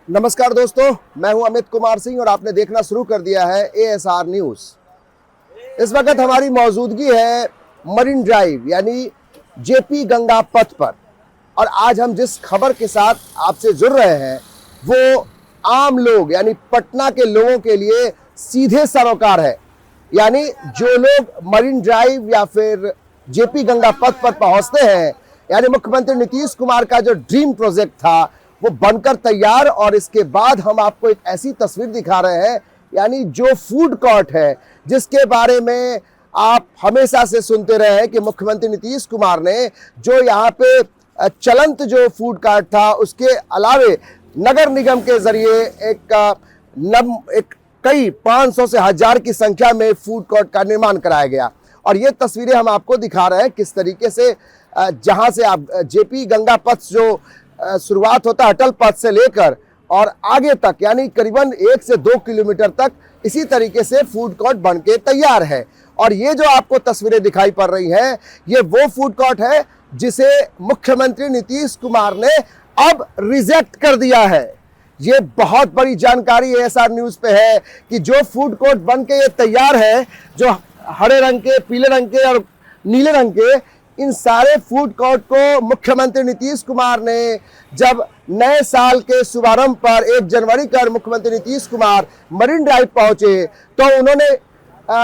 नमस्कार दोस्तों, मैं हूं अमित कुमार सिंह और आपने देखना शुरू कर दिया है ASR न्यूज। इस वक्त हमारी मौजूदगी है मरीन ड्राइव यानी जेपी गंगा पथ पर और आज हम जिस खबर के साथ आपसे जुड़ रहे हैं वो आम लोग यानी पटना के लोगों के लिए सीधे सरोकार है। यानी जो लोग मरीन ड्राइव या फिर जेपी गंगा पथ पर पहुंचते हैं, यानी मुख्यमंत्री नीतीश कुमार का जो ड्रीम प्रोजेक्ट था वो बनकर तैयार। और इसके बाद हम आपको एक ऐसी तस्वीर दिखा रहे हैं, यानी जो फूड कोर्ट है जिसके बारे में आप हमेशा से सुनते रहे हैं कि मुख्यमंत्री नीतीश कुमार ने जो यहाँ पे चलंत जो फूड कोर्ट था उसके अलावे नगर निगम के जरिए एक कई 500 से 1000 की संख्या में फूड कोर्ट का निर्माण कराया गया। और ये तस्वीरें हम आपको दिखा रहे हैं किस तरीके से जहां से आप जेपी गंगा पथ जो शुरुआत होता है अटल पथ से लेकर और आगे तक यानी करीबन 1 से 2 किलोमीटर तक इसी तरीके से फूड कोर्ट बन के तैयार है। और ये जो आपको तस्वीरें दिखाई पड़ रही हैं ये वो फूड कोर्ट है जिसे मुख्यमंत्री नीतीश कुमार ने अब रिजेक्ट कर दिया है। ये बहुत बड़ी जानकारी ASR न्यूज पे है कि जो फूड कोर्ट बन के ये तैयार है, जो हरे रंग के, पीले रंग के और नीले रंग के, इन सारे फूड कोर्ट को मुख्यमंत्री नीतीश कुमार ने जब नए साल के शुभारंभ पर 1 जनवरी कर मुख्यमंत्री नीतीश कुमार मरीन ड्राइव पहुंचे तो उन्होंने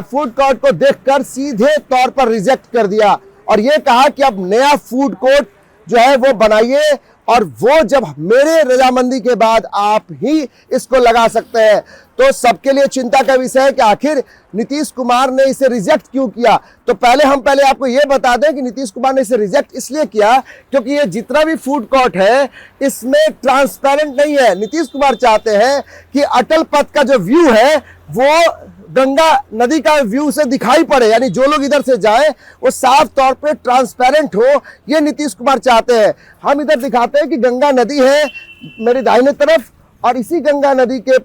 फूड कोर्ट को देखकर सीधे तौर पर रिजेक्ट कर दिया और ये कहा कि अब नया फूड कोर्ट जो है वो बनाइए और वो जब मेरे रजामंदी के बाद आप ही इसको लगा सकते हैं। तो सबके लिए चिंता का विषय है कि आखिर नीतीश कुमार ने इसे रिजेक्ट क्यों किया। तो पहले आपको ये बता दें कि नीतीश कुमार ने इसे रिजेक्ट इसलिए किया क्योंकि ये जितना भी फूड कोर्ट है इसमें ट्रांसपेरेंट नहीं है। नीतीश कुमार चाहते हैं कि अटल पथ का जो व्यू है वो गंगा नदी का व्यू से दिखाई पड़े, यानी जो लोग इधर से जाएं वो साफ तौर पे ट्रांसपेरेंट हो, ये नीतीश कुमार चाहते हैं। हम इधर दिखाते हैं कि गंगा नदी है मेरी दाहिने तरफ और इसी गंगा नदी के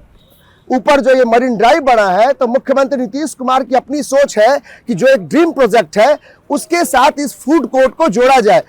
ऊपर जो ये मरीन ड्राइव बना है, तो मुख्यमंत्री नीतीश कुमार की अपनी सोच है कि जो एक ड्रीम प्रोजेक्ट है उसके साथ इस फूड कोर्ट को जोड़ा जाए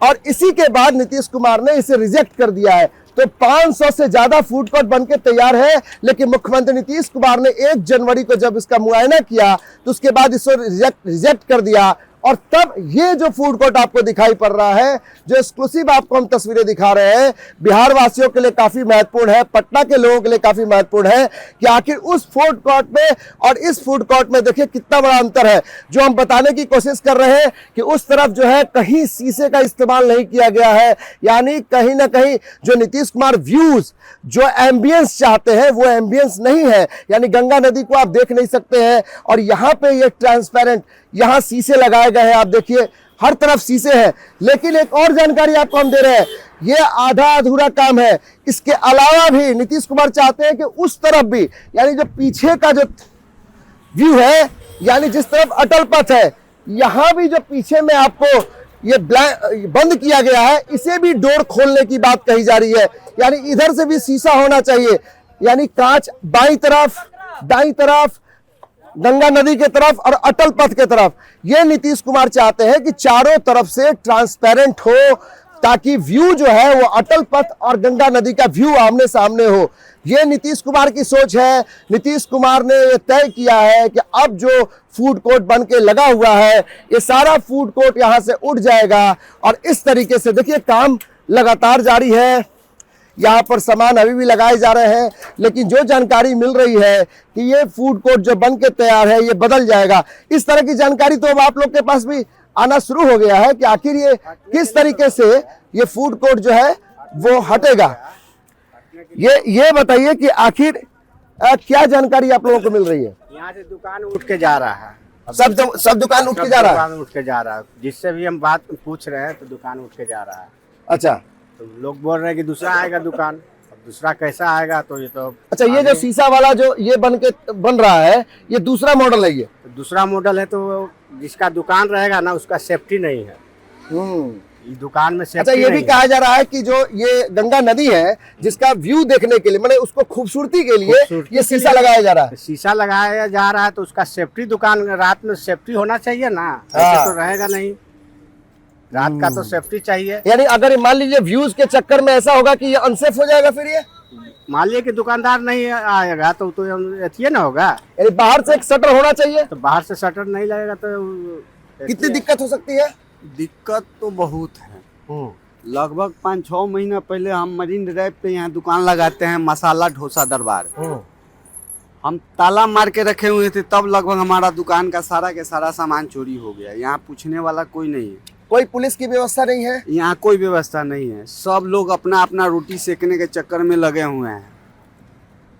और इसी के बाद नीतीश कुमार ने इसे रिजेक्ट कर दिया है। तो 500 से ज्यादा फूड कोर्ट बनके तैयार है, लेकिन मुख्यमंत्री नीतीश कुमार ने 1 जनवरी को जब इसका मुआयना किया तो उसके बाद इसको रिजेक्ट कर दिया। और तब ये जो फूड कोर्ट आपको दिखाई पड़ रहा है, जो एक्सक्लूसिव आपको हम तस्वीरें दिखा रहे हैं, बिहार वासियों के लिए काफी महत्वपूर्ण है, पटना के लोगों के लिए काफी महत्वपूर्ण है कि आखिर उस फूड कोर्ट में और इस फूड कोर्ट में देखिए कितना बड़ा अंतर है। जो हम बताने की कोशिश कर रहे हैं कि उस तरफ जो है कहीं शीशे का इस्तेमाल नहीं किया गया है, यानी कहीं ना कहीं जो नीतीश कुमार व्यूज जो एम्बियंस चाहते हैं वो एम्बियंस नहीं है, यानी गंगा नदी को आप देख नहीं सकते हैं। और यहाँ पे ये ट्रांसपेरेंट यहाँ शीशे लगाए गए हैं, आप देखिए हर तरफ शीशे हैं। लेकिन एक और जानकारी आपको हम दे रहे हैं, ये आधा अधूरा काम है। इसके अलावा भी नीतीश कुमार चाहते हैं कि उस तरफ भी, यानी जो पीछे का जो व्यू है, यानी जिस तरफ अटल पथ है, यहां भी जो पीछे में आपको ये बंद किया गया है, इसे भी डोर खोलने की बात कही जा रही है। यानी इधर से भी शीशा होना चाहिए, यानी कांच बाईं तरफ, दाईं तरफ, गंगा नदी के तरफ और अटल पथ के तरफ। ये नीतीश कुमार चाहते हैं कि चारों तरफ से ट्रांसपेरेंट हो ताकि व्यू जो है वो अटल पथ और गंगा नदी का व्यू आमने सामने हो। ये नीतीश कुमार की सोच है। नीतीश कुमार ने ये तय किया है कि अब जो फूड कोर्ट बन के लगा हुआ है ये सारा फूड कोर्ट यहां से उठ जाएगा और इस तरीके से देखिए काम लगातार जारी है। यहाँ पर सामान अभी भी लगाए जा रहे हैं, लेकिन जो जानकारी मिल रही है कि ये फूड कोर्ट जो बन के तैयार है ये बदल जाएगा। इस तरह की जानकारी तो अब आप लोग के पास भी आना शुरू हो गया है कि आखिर ये किस तरीके से ये फूड कोर्ट जो है वो हटेगा। ये बताइए कि आखिर क्या जानकारी आप लोगों को मिल रही है। यहाँ से दुकान उठ के जा रहा है, सब दुकान उठ के जा रहा है। उठ के जा रहा है, जिससे भी हम बात पूछ रहे हैं तो दुकान उठ के जा रहा है। अच्छा, तो लोग बोल रहे हैं कि दूसरा आएगा दुकान, अब दूसरा कैसा आएगा तो ये तो अच्छा, ये जो शीशा वाला जो ये बन रहा है ये दूसरा मॉडल है। ये तो दूसरा मॉडल है, तो जिसका दुकान रहेगा ना उसका सेफ्टी नहीं है। ये दुकान में सेफ्टी। अच्छा, ये भी कहा जा रहा है कि जो ये गंगा नदी है जिसका व्यू देखने के लिए, मतलब उसको खूबसूरती के लिए ये शीशा लगाया जा रहा है। शीशा लगाया जा रहा है तो उसका सेफ्टी, दुकान रात में सेफ्टी होना चाहिए ना, ऐसे तो रहेगा नहीं। रात का तो सेफ्टी चाहिए। यानी अगर मान लीजिए व्यूज के चक्कर में ऐसा होगा कि ये अनसेफ हो जाएगा फिर ये मान लिया कि दुकानदार नहीं आएगा तो ये ना होगा। यानी बाहर से एक शटर होना चाहिए। तो बाहर से शटर नहीं लगेगा तो कितनी दिक्कत हो सकती है? दिक्कत तो बहुत है। लगभग 5-6 महीना पहले हम मरीन ड्राइव पे यहाँ दुकान लगाते हैं, मसाला डोसा दरबार। हम ताला मार के रखे हुए थे, तब लगभग हमारा दुकान का सारा सामान चोरी हो गया। यहाँ पूछने वाला कोई नहीं है, कोई पुलिस की व्यवस्था नहीं है, यहाँ कोई व्यवस्था नहीं है। सब लोग अपना अपना रोटी सेकने के चक्कर में लगे हुए हैं।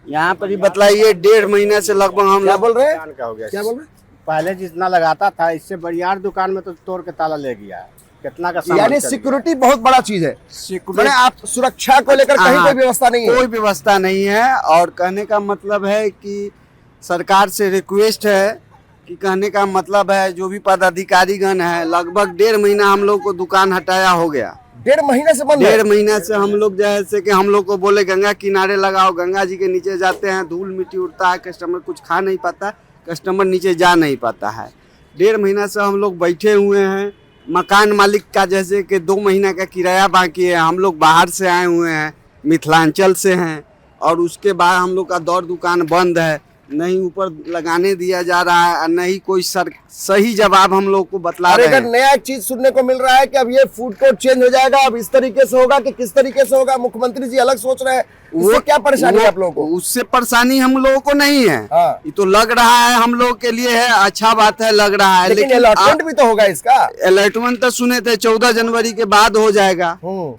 यहाँ पर ही बतलाइए, 1.5 महीने से लगभग हम क्या लोग बोल रहे हैं? दुकान का हो गया। क्या बोल रहे हैं? पहले जितना लगाता था इससे बड़ियार दुकान में तो तोड़ के ताला ले गया है। कितना का सामान यानी चल सिक्योरिटी बहुत बड़ा चीज है। सिक्योरिटी मैंने आप सुरक्षा को लेकर कहीं हाँ, कोई व्यवस्था नहीं है। कोई व्यवस्था नहीं है। और कहने का मतलब है कि सरकार से रिक्वेस्ट है कि कहने का मतलब है जो भी पदाधिकारीगण है, लगभग 1.5 महीना हम लोग को दुकान हटाया हो गया। 1.5 महीने से बंद है। 1.5 महीना से हम लोग जैसे कि हम लोग को बोले गंगा किनारे लगाओ, गंगा जी के नीचे जाते हैं, धूल मिट्टी उड़ता है, कस्टमर कुछ खा नहीं पाता, कस्टमर नीचे जा नहीं पाता है। 1.5 महीना से हम लोग बैठे हुए हैं। मकान मालिक का जैसे कि 2 महीना का किराया बाकी है। हम लोग बाहर से आए हुए हैं, मिथिलांचल से हैं, और उसके बाद हम लोग का दौर दुकान बंद है, नहीं ऊपर लगाने दिया जा रहा है और नहीं कोई सही जवाब हम लोग को बतला और रहे अगर हैं। नया एक चीज सुनने को मिल रहा है कि अब ये फूड कोर्ट चेंज हो जाएगा, अब इस तरीके से होगा कि किस तरीके से होगा, मुख्यमंत्री जी अलग सोच रहे हैं। उससे क्या परेशानी है आप लोगों को? उससे परेशानी हम लोगों को नहीं है। हाँ। ये तो लग रहा है हम लोग के लिए है, अच्छा बात है, लग रहा है। लेकिन अलॉटमेंट भी तो होगा इसका। अलॉटमेंट तो सुने थे 14 जनवरी के बाद हो जाएगा,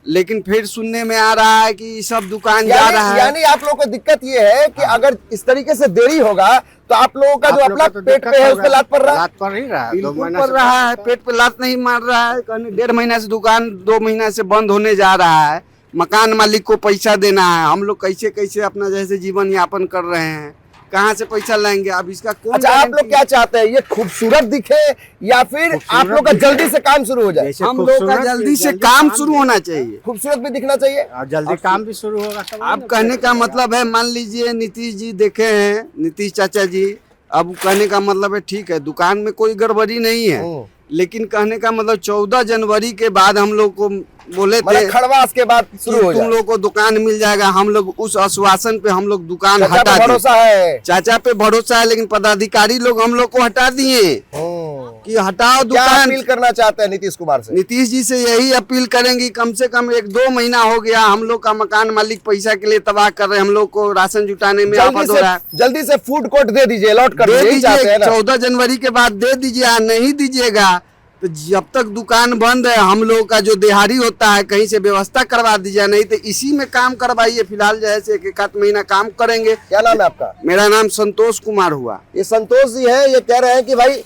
लेकिन फिर सुनने में आ रहा है कि सब दुकान जा रहा है। यानी आप लोगों को दिक्कत ये है कि अगर इस तरीके से देरी होगा तो आप लोगों का जो अपना पेट पे है उस पे लात पड़ रहा है। लात पड़ ही रहा है। 2 बिल्कुल महीना पड़ से रहा है, पेट पे लात नहीं मार रहा है। कहने 1.5 महीना से दुकान 2 महीना से बंद होने जा रहा है। मकान मालिक को पैसा देना है, हम लोग कैसे कैसे अपना जैसे जीवन यापन कर रहे हैं, कहाँ से पैसा लाएंगे? अब इसका कौन अच्छा, आप लोग क्या चाहते हैं, ये खूबसूरत दिखे या फिर आप लोग का जल्दी से काम शुरू हो जाए? जैसे हम लोग का खूबसूरत जल्दी से काम शुरू होना चाहिए, खूबसूरत भी दिखना चाहिए। और जल्दी काम भी शुरू होगा तब अब कहने का मतलब है, मान लीजिए नीतीश जी देखे हैं, नीतीश चाचा जी, अब कहने का मतलब है ठीक है दुकान में कोई गड़बड़ी नहीं है, लेकिन कहने का मतलब 14 जनवरी के बाद हम लोग को बोले थे मतलब खड़वास के बाद शुरू हो तुम जाए। लोग को दुकान मिल जाएगा। हम लोग उस आश्वासन पे हम लोग दुकान चाचा पे हटा दिए। भरोसा है। चाचा पे भरोसा है, लेकिन पदाधिकारी लोग हम लोग को हटा दिए कि हटाओ क्या दुकान। अपील करना चाहते हैं नीतीश कुमार से? नीतीश जी से यही अपील करेंगे, कम से कम 1-2 महीना हो गया हम लोग का मकान मालिक पैसा के लिए तबाह कर रहे हैं, हम लोग को राशन जुटाने में आफत हो रहा है। जल्दी से फूड कोर्ट दे दीजिए, अलॉट कर दे दीजिए, यही चाहते दीजिए, हैं ना? 14 जनवरी के बाद दे दीजिए। नहीं दीजिएगा तो जब तक दुकान बंद है हम लोग का जो दिहाड़ी होता है कहीं से व्यवस्था करवा दीजिए, नहीं तो इसी में काम करवाइए। फिलहाल जैसे 1-1 महीना काम करेंगे। क्या नाम है आपका? मेरा नाम संतोष कुमार हुआ। ये संतोष जी है, ये कह रहे हैं कि भाई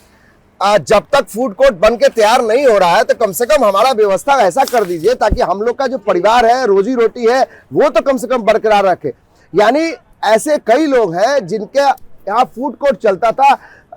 जब तक फूड कोर्ट बन के तैयार नहीं हो रहा है तो कम से कम हमारा व्यवस्था ऐसा कर दीजिए ताकि हम लोग का जो परिवार है, रोजी रोटी है, वो तो कम से कम बरकरार रखे। यानी ऐसे कई लोग हैं जिनके यहाँ फूड कोर्ट चलता था,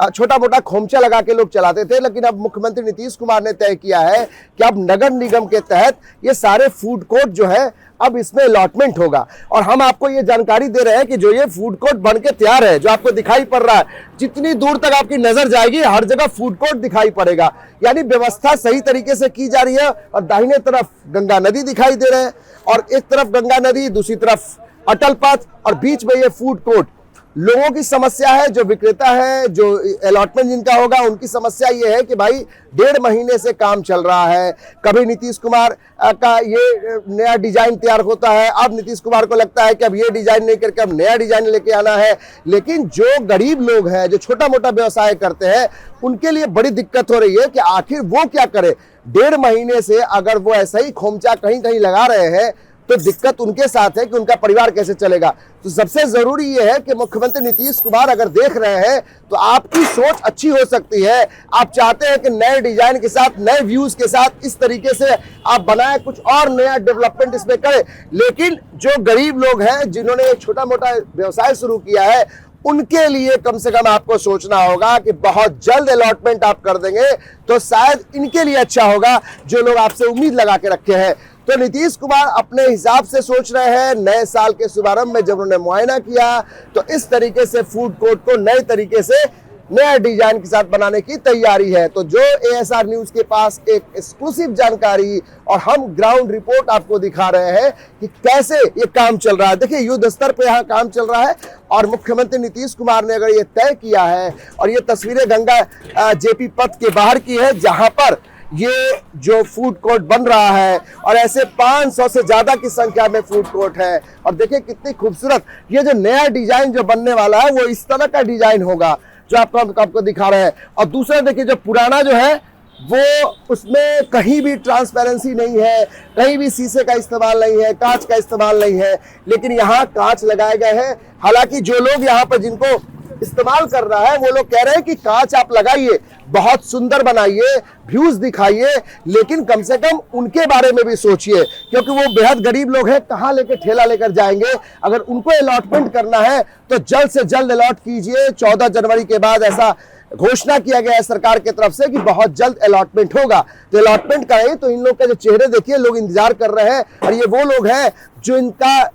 छोटा मोटा खोमचा लगा के लोग चलाते थे, लेकिन अब मुख्यमंत्री नीतीश कुमार ने तय किया है कि अब नगर निगम के तहत ये सारे फूड कोर्ट जो है अब इसमें अलॉटमेंट होगा। और हम आपको ये जानकारी दे रहे हैं कि जो ये फूड कोर्ट बन के तैयार है, जो आपको दिखाई पड़ रहा है, जितनी दूर तक आपकी नजर जाएगी हर जगह फूड कोर्ट दिखाई पड़ेगा। यानी व्यवस्था सही तरीके से की जा रही है। और दाहिने तरफ गंगा नदी दिखाई दे रहे हैं, और एक तरफ गंगा नदी, दूसरी तरफ अटल पथ, और बीच में ये फूड कोर्ट। लोगों की समस्या है, जो विक्रेता है, जो अलॉटमेंट जिनका होगा, उनकी समस्या ये है कि भाई 1.5 महीने से काम चल रहा है। कभी नीतीश कुमार का ये नया डिजाइन तैयार होता है, अब नीतीश कुमार को लगता है कि अब ये डिजाइन नहीं करके अब नया डिजाइन लेके आना है। लेकिन जो गरीब लोग हैं, जो छोटा मोटा व्यवसाय करते हैं, उनके लिए बड़ी दिक्कत हो रही है कि आखिर वो क्या करे। 1.5 महीने से अगर वो ऐसा ही खोमचा कहीं कहीं लगा रहे हैं तो दिक्कत उनके साथ है कि उनका परिवार कैसे चलेगा। तो सबसे जरूरी यह है कि मुख्यमंत्री नीतीश कुमार अगर देख रहे हैं तो आपकी सोच अच्छी हो सकती है। आप चाहते हैं कि नए डिजाइन के साथ, नए व्यूज के साथ इस तरीके से आप बनाए, कुछ और नया डेवलपमेंट इसमें करें। लेकिन जो गरीब लोग हैं, जिन्होंने एक छोटा मोटा व्यवसाय शुरू किया है, उनके लिए कम से कम आपको सोचना होगा कि बहुत जल्द अलॉटमेंट आप कर देंगे तो शायद इनके लिए अच्छा होगा, जो लोग आपसे उम्मीद लगा के रखे हैं। तो नीतीश कुमार अपने हिसाब से सोच रहे हैं। नए साल के शुभारंभ में जब उन्होंने मुआयना किया तो इस तरीके से फूड कोर्ट को नए तरीके से अब बनाया, कुछ और नया डेवलपमेंट इसमें करें। लेकिन जो गरीब लोग हैं, जिन्होंने एक छोटा मोटा व्यवसाय शुरू किया है, उनके लिए कम से कम आपको सोचना होगा कि बहुत जल्द अलॉटमेंट आप कर देंगे तो शायद इनके लिए अच्छा होगा, जो लोग आपसे उम्मीद लगा के रखे हैं। तो नीतीश कुमार अपने हिसाब से सोच रहे हैं। नए साल के शुभारंभ में जब उन्होंने मुआयना किया नया डिजाइन के साथ बनाने की तैयारी है। तो जो एएसआर न्यूज के पास एक एक्सक्लूसिव जानकारी और हम ग्राउंड रिपोर्ट आपको दिखा रहे हैं कि कैसे ये काम चल रहा है। देखिए युद्ध स्तर पे यहाँ काम चल रहा है और मुख्यमंत्री नीतीश कुमार ने अगर ये तय किया है, और ये तस्वीरें गंगा जेपी पथ के बाहर की है जहां पर ये जो फूड कोर्ट बन रहा है, और ऐसे 500 से ज्यादा की संख्या में फूड कोर्ट है। और देखिए कितनी खूबसूरत ये जो नया डिजाइन जो बनने वाला है वो इस तरह का डिजाइन होगा जो आपको दिखा रहे हैं। और दूसरा देखिए जो पुराना जो है वो उसमें कहीं भी ट्रांसपेरेंसी नहीं है, कहीं भी शीशे का इस्तेमाल नहीं है, कांच का इस्तेमाल नहीं है, लेकिन यहाँ कांच लगाए गए हैं। हालांकि जो लोग यहाँ पर जिनको इस्तेमाल कर रहा है वो लोग कह रहे हैं कि कांच आप लगाइए, बहुत सुंदर बनाइए, व्यूज दिखाइए, लेकिन कम से कम उनके बारे में भी सोचिए क्योंकि वो बेहद गरीब लोग हैं, कहाँ लेके ठेला लेकर जाएंगे। अगर उनको अलॉटमेंट करना है तो जल्द से जल्द अलॉट कीजिए। 14 जनवरी के बाद ऐसा घोषणा किया गया है सरकार की तरफ से कि बहुत जल्द अलॉटमेंट होगा। तो अलॉटमेंट करें तो इन लोग का जो चेहरे देखिए, लोग इंतजार कर रहे हैं और ये वो लोग हैं जो इनका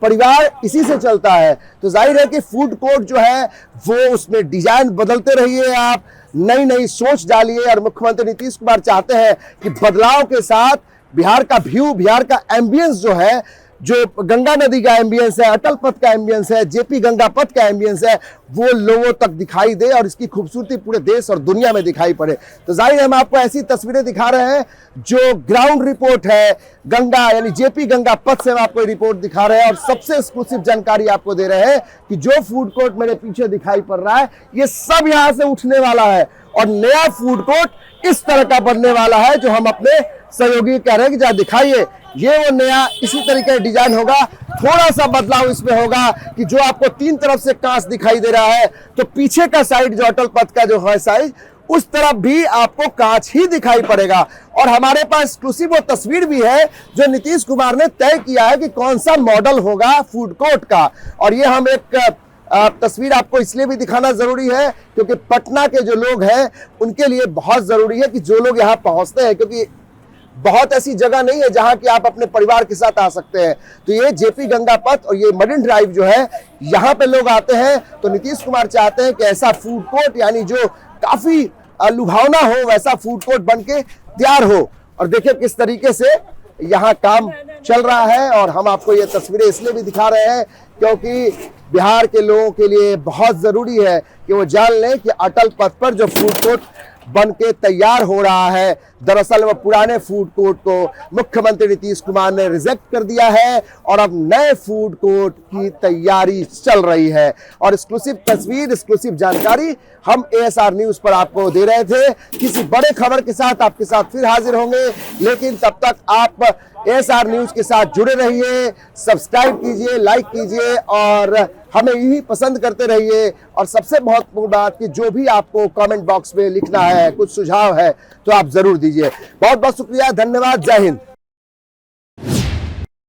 परिवार इसी से चलता है। तो जाहिर है कि फूड कोर्ट जो है वो उसमें डिजाइन बदलते रहिए, आप नई नई सोच डालिए। और मुख्यमंत्री नीतीश कुमार चाहते हैं कि बदलाव के साथ बिहार का व्यू, बिहार का एम्बियंस जो है, जो गंगा नदी का एम्बियंस है, अटल पथ का एम्बियंस है, जेपी गंगा पथ का एम्बियंस है, वो लोगों तक दिखाई दे और इसकी खूबसूरती पूरे देश और दुनिया में दिखाई पड़े। तो जाहिर है हम आपको ऐसी तस्वीरें दिखा रहे हैं जो ग्राउंड रिपोर्ट है गंगा यानी जेपी गंगा पथ से हम आपको रिपोर्ट दिखा रहे हैं और सबसे एक्सक्लूसिव जानकारी आपको दे रहे हैं कि जो फूड कोर्ट मेरे पीछे दिखाई पड़ रहा है ये सब यहाँ से उठने वाला है और नया फूड कोर्ट इस तरह का बनने वाला है जो हम अपने सहयोगी कह रहे हैं कि जहाँ दिखाइए ये वो नया इसी तरीके का डिजाइन होगा। थोड़ा सा बदलाव इसमें होगा कि जो आपको तीन तरफ से कांच दिखाई दे रहा है तो पीछे का साइड जो अटल पथ का जो है साइड उस तरफ भी आपको कांच ही दिखाई पड़ेगा। और हमारे पास एक्सक्लूसिव वो तस्वीर भी है जो नीतीश कुमार ने तय किया है कि कौन सा मॉडल होगा फूड कोर्ट का। और ये हम एक तस्वीर आपको इसलिए भी दिखाना जरूरी है क्योंकि पटना के जो लोग हैं उनके लिए बहुत जरूरी है कि जो लोग यहाँ पहुंचते हैं, क्योंकि बहुत ऐसी जगह नहीं है जहां कि आप अपने परिवार के साथ आ सकते हैं। तो ये जेपी गंगा पथ और ये मरीन ड्राइव जो है यहाँ पे लोग आते हैं। तो नीतीश कुमार चाहते हैं कि ऐसा फूड कोर्ट यानी जो काफी लुभावना हो वैसा फूड कोर्ट बन के तैयार हो। और देखिए किस तरीके से यहाँ काम चल रहा है और हम आपको ये तस्वीरें इसलिए भी दिखा रहे हैं क्योंकि बिहार के लोगों के लिए बहुत जरूरी है कि वो जान लें कि अटल पथ पर जो फूड कोर्ट बन के तैयार हो रहा है, दरअसल वो पुराने फूड कोर्ट को मुख्यमंत्री नीतीश कुमार ने रिजेक्ट कर दिया है और अब नए फूड कोर्ट की तैयारी चल रही है। और एक्सक्लूसिव तस्वीर, एक्सक्लूसिव जानकारी हम एएसआर न्यूज पर आपको दे रहे थे। किसी बड़े खबर के साथ आपके साथ फिर हाजिर होंगे, लेकिन तब तक आप एएसआर न्यूज के साथ जुड़े रहिए, सब्सक्राइब कीजिए, लाइक कीजिए और हमें यही पसंद करते रहिए। और सबसे महत्वपूर्ण बात कि जो भी आपको कमेंट बॉक्स में लिखना है, कुछ सुझाव है तो आप जरूर दीजिए। बहुत बहुत शुक्रिया, धन्यवाद, जय हिंद।